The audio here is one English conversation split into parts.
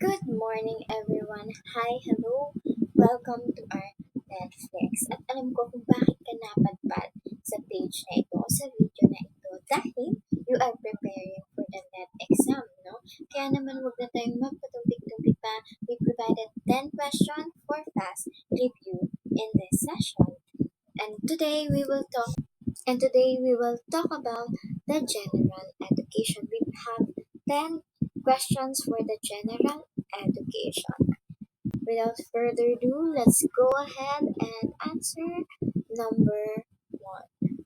Good morning everyone. Hi, hello. Welcome to our Netflix. At alam ko kung bakit ka napadpad sa page na ito o sa video na ito dahil you are preparing for the net exam, no? Kaya naman huwag na tayong magpatumpik-tumpik pa. We provided 10 questions for fast review in this session. And today we will talk about the general education. We have 10 questions for the general education. Without further ado, let's go ahead and answer number 1.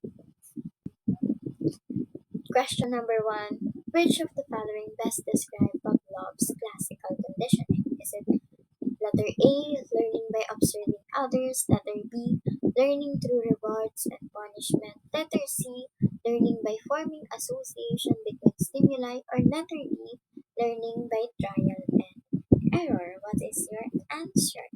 Question number 1. Which of the following best describe Pavlov's classical conditioning? Is it letter A, learning by observing others, letter B, learning through rewards and punishment, letter C, learning by forming association between stimuli, or letter D, learning by trial and error? What is your answer?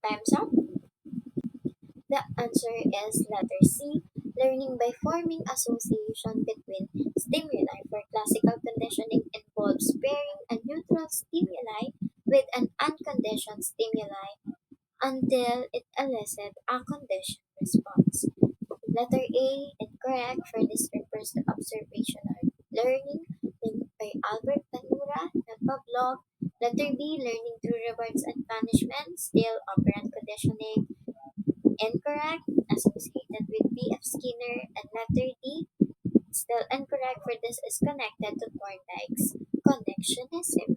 Time's up. The answer is letter C, learning by forming association between stimuli. For classical conditioning involves pairing a neutral stimuli with an unconditioned stimuli until it elicits a conditioned response. Letter A, incorrect, for this refers to observational learning by Albert Bandura, not Pavlov. Letter B, learning through rewards and punishment, still operant conditioning, incorrect, associated with B.F. Skinner. And letter D, still incorrect, for this is connected to Thorndike's connectionism.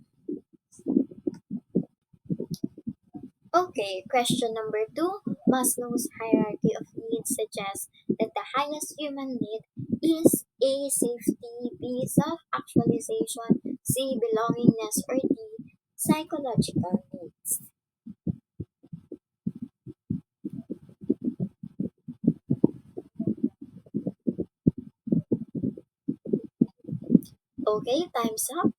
Okay, question number 2. Maslow's hierarchy of needs suggests that the highest human need is A. Safety, B. Self-actualization, C. Belongingness, or D. Psychological needs. Okay, time's up.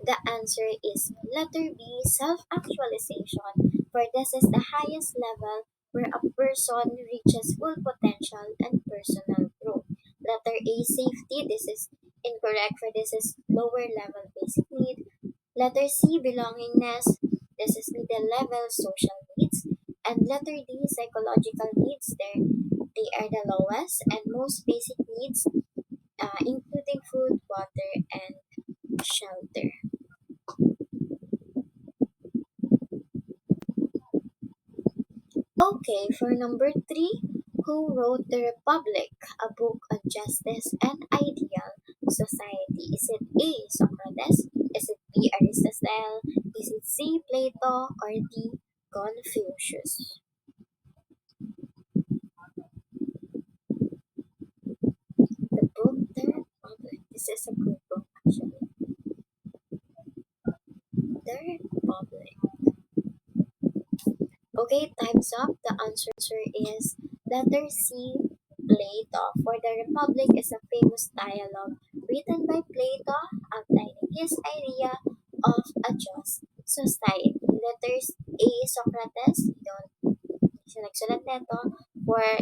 The answer is letter B, self-actualization, for this is the highest level where a person reaches full potential and personal growth. Letter A, safety, this is incorrect, for this is lower level basic need. Letter C, belongingness, this is middle level social needs. And letter D, psychological needs, they are the lowest and most basic needs, including food, water, and shelter. Okay, for number 3, who wrote The Republic, a book on justice and ideal society? Is it A. Socrates? Is it B. Aristotle? Is it C. Plato? Or D. Confucius? The book The Republic. This is a good book actually. The Republic. Okay, time's up. The answer is letter C, Plato. For the Republic is a famous dialogue written by Plato outlining his idea of a just society. Letters A, Socrates, don't select neto, were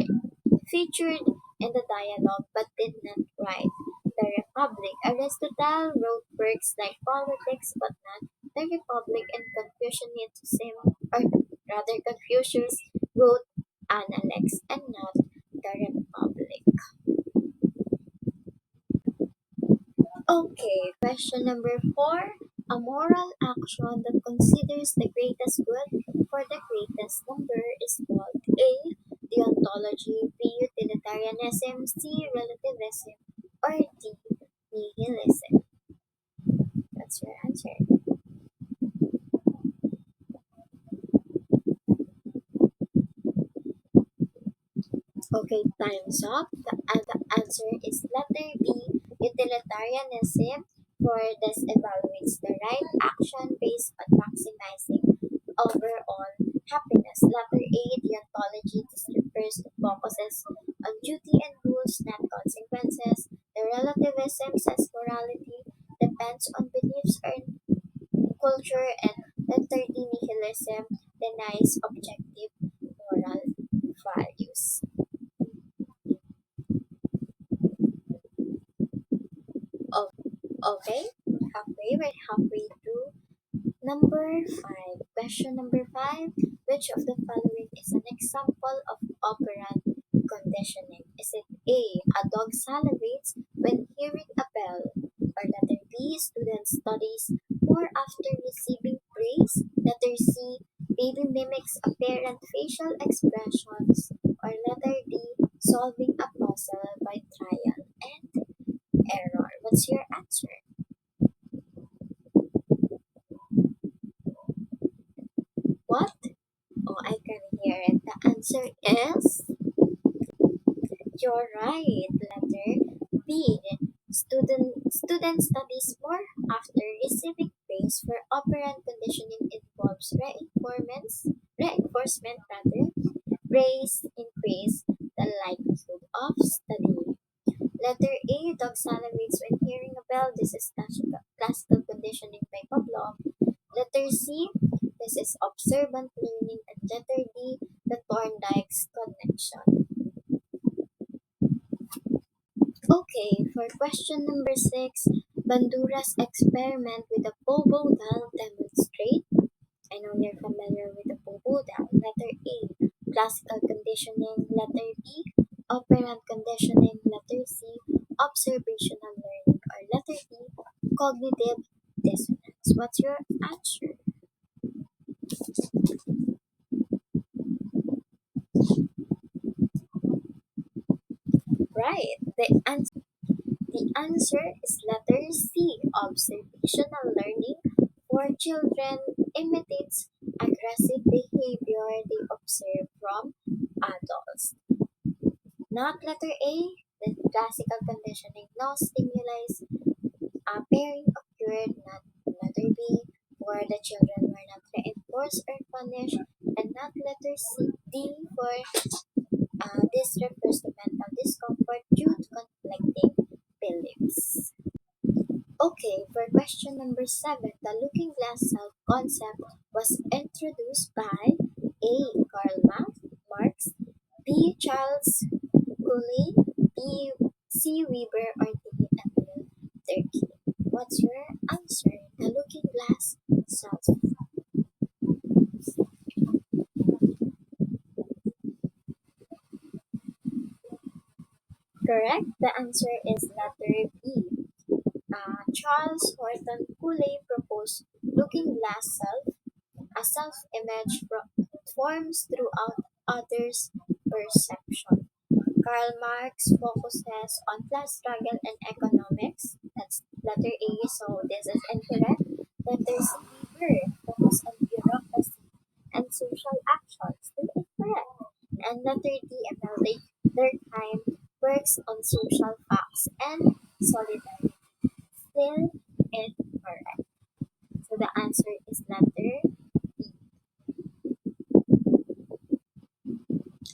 featured in the dialogue but did not write the Republic. Aristotle wrote works like Politics but not the Republic, and Confucianism, or rather Confucius, wrote Analects and not the Republic. Okay, question number 4. A moral action that considers the greatest good for the greatest number is called A. Deontology, B. Utilitarianism, C. Relativism, or D. Nihilism. That's your answer. Okay, time's up. The answer is letter B, utilitarianism, for this evaluates the right action based on maximizing overall happiness. Letter A, deontology, this refers to focuses on duty and rules, not consequences. The relativism says morality depends on beliefs or culture, and letter D, nihilism, denies objective moral values. Okay, we're halfway through. Number 5. Question number 5. Which of the following is an example of operant conditioning? Is it A. A dog salivates when hearing a bell? Or letter B. Student studies more after receiving praise? Letter C. Baby mimics apparent facial expressions? Or letter D. Solving a puzzle by trial and error? What's your answer? What? Oh, I can hear it. The answer is you're right. Letter B. Student studies more after receiving praise for operant conditioning involves reinforcement rather. Praise increase the likelihood of studying. Letter A. Dog salivates when hearing a bell. This is classical conditioning by Pavlov. Letter C. This is observant learning. And letter D. The Thorndike's connection. Okay, for question number 6, Bandura's experiment with the Bobo doll demonstrate. I know you're familiar with the Bobo doll. Letter A, classical conditioning. Letter B, operant conditioning. Letter C, observational learning. Or letter D, cognitive dissonance. What's your answer? Right. The answer is letter C. Observational learning for children imitates aggressive behavior they observe from adults. Not letter A. The classical conditioning no stimuli pairing occurred. Not letter B. For the children were not reinforced or punished. And not letter C. D. For this refers to mental discomfort due to conflicting beliefs. Okay, for question number 7, the looking glass self concept was introduced by A. Marx, B. Charles Cooley, B. C. Weber, or D. Emil Durkheim. What's your answer? The looking glass self. Correct. The answer is letter B. Charles Horton Cooley proposed looking glass self. A self-image forms throughout others' perception. Karl Marx focuses on class struggle and economics. That's letter A, so this is incorrect. Letter C, Weber focus on bureaucracy and social action. Still incorrect. And letter D, Emil Durkheim works on social facts and solidarity. Still incorrect. So the answer is letter.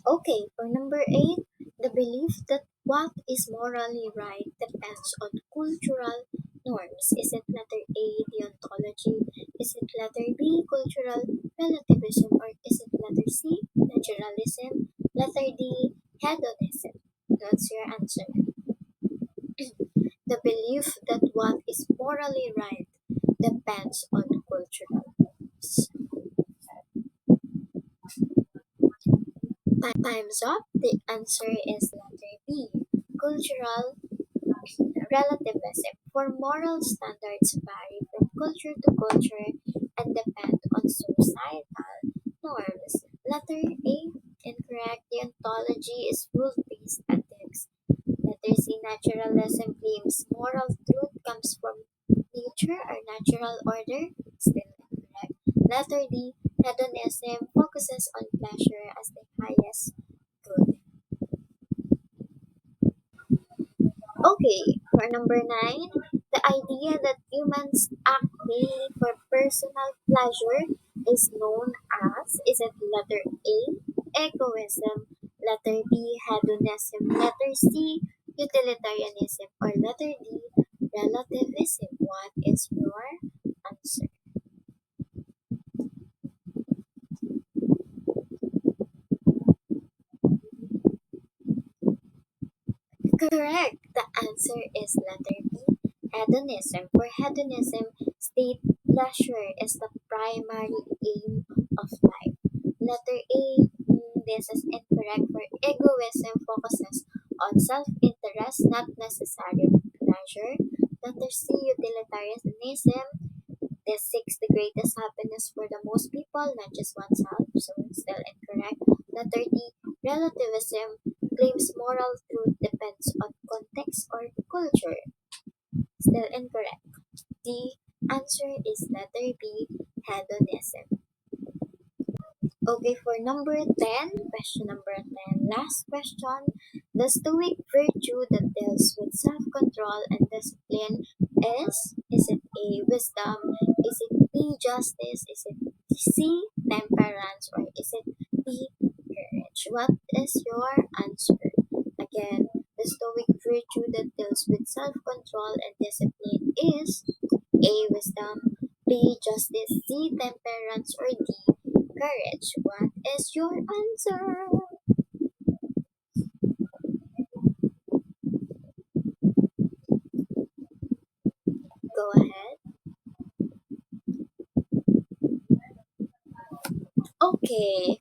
Okay, for number 8, the belief that what is morally right depends on cultural norms. Is it letter A, deontology? Is it letter B, cultural relativism? Or is it letter C, naturalism? Letter D, hedonism? That's your answer. The belief that what is morally right depends on cultural norms. Time's up. The answer is letter B, cultural relativism. For moral standards vary from culture to culture and depend on societal norms. Letter A, incorrect. Deontology is rule-based ethics. Letter C, naturalism claims moral truth comes from nature or natural order. Still incorrect. Letter D, hedonism focuses on pleasure as the highest good. Okay, for number 9, the idea that humans act mainly for personal pleasure is known as, is it letter A, egoism, letter B, hedonism, letter C, utilitarianism, or letter D, relativism? What is your answer? Correct. The answer is letter B, Hedonism. For hedonism, state pleasure is the primary aim of life. Letter A, this is incorrect for egoism focuses on self-interest, not necessary pleasure. Letter C, utilitarianism, this seeks the greatest happiness for the most people, not just oneself, so it's still incorrect. Letter D, relativism claims moral truth depends on context or culture, still incorrect. The answer is letter B, hedonism. Okay, for number 10, question number 10, last question. The Stoic virtue that deals with self control and discipline is it A, wisdom? Is it B, justice? Is it C, temperance? Or is it D, courage? What is your answer? Again, the Stoic virtue that deals with self control and discipline is A, wisdom, B, justice, C, temperance, or D, courage. What is your answer? Go ahead. Okay,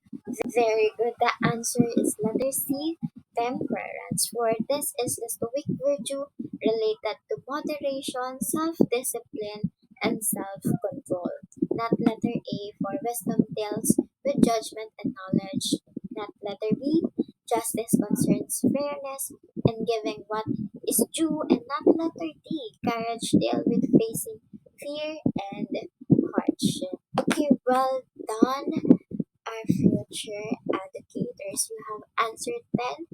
very good. The answer is letter C, temperance. For this is the Stoic virtue related to moderation, self-discipline, and self-control. Not letter A, for wisdom deals with judgment and knowledge. Not letter B, justice concerns fairness and giving what is due. And not letter D, courage deal with facing fear and hardship. Okay, well done, our future educators. You have answered 10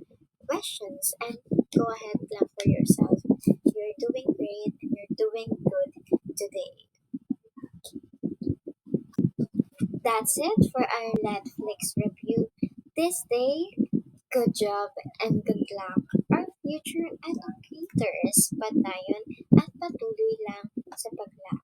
questions and go ahead, clap for yourself. You're doing great and you're doing good today. That's it for our Netflix review this day. Good job and good luck, our future educators. Patayon at patuloy lang sa pagla